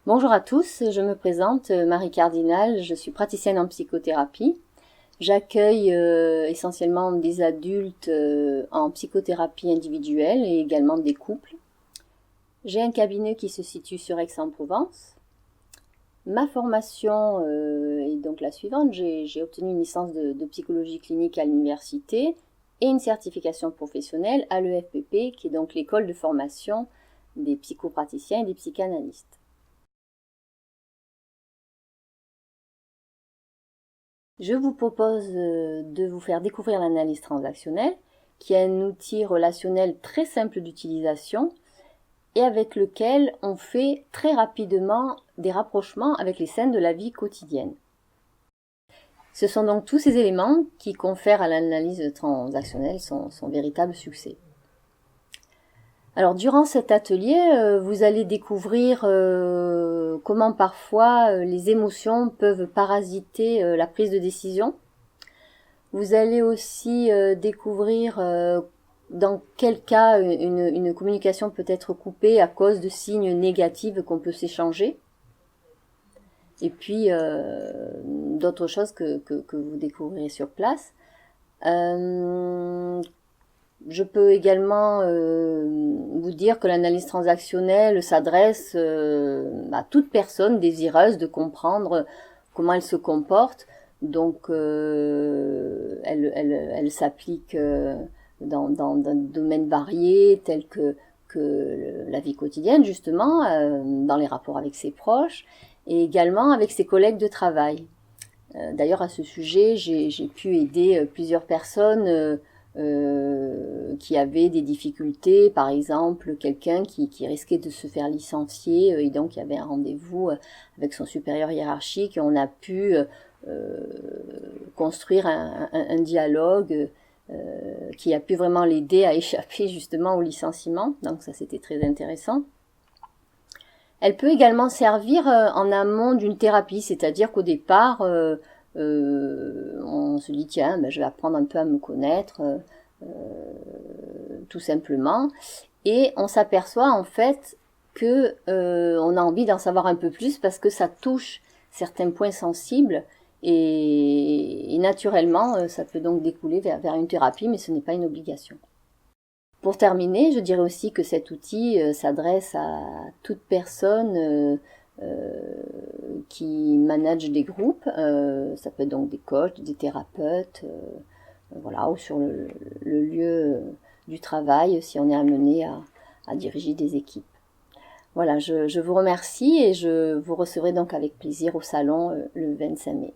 Bonjour à tous, je me présente, Marie Cardinal, je suis praticienne en psychothérapie. J'accueille essentiellement des adultes en psychothérapie individuelle et également des couples. J'ai un cabinet qui se situe sur Aix-en-Provence. Ma formation est donc la suivante, j'ai obtenu une licence de psychologie clinique à l'université et une certification professionnelle à l'EFPP, qui est donc l'école de formation des psychopraticiens et des psychanalystes. Je vous propose de vous faire découvrir l'analyse transactionnelle, qui est un outil relationnel très simple d'utilisation et avec lequel on fait très rapidement des rapprochements avec les scènes de la vie quotidienne. Ce sont donc tous ces éléments qui confèrent à l'analyse transactionnelle son véritable succès. Alors durant cet atelier, vous allez découvrir comment parfois les émotions peuvent parasiter la prise de décision. Vous allez aussi découvrir dans quel cas une communication peut être coupée à cause de signes négatifs qu'on peut s'échanger. Et puis d'autres choses que vous découvrirez sur place. Je peux également vous dire que l'analyse transactionnelle s'adresse à toute personne désireuse de comprendre comment elle se comporte. Donc, elle s'applique dans des domaines variés tels que la vie quotidienne, justement, dans les rapports avec ses proches, et également avec ses collègues de travail. D'ailleurs, à ce sujet, j'ai pu aider plusieurs personnes qui avaient des difficultés, par exemple quelqu'un qui risquait de se faire licencier et donc il y avait un rendez-vous avec son supérieur hiérarchique et on a pu construire un dialogue qui a pu vraiment l'aider à échapper justement au licenciement, donc ça c'était très intéressant. Elle peut également servir en amont d'une thérapie, c'est-à-dire qu'au départ, on se dit tiens, ben, je vais apprendre un peu à me connaître, tout simplement, et on s'aperçoit en fait que on a envie d'en savoir un peu plus parce que ça touche certains points sensibles et naturellement, ça peut donc découler vers une thérapie, mais ce n'est pas une obligation. Pour terminer, je dirais aussi que cet outil s'adresse à toute personne qui manage des groupes. Ça peut être donc des coachs, des thérapeutes, voilà, ou sur le lieu du travail si on est amené à diriger des équipes. Voilà, je vous remercie et je vous recevrai donc avec plaisir au salon le 25 mai.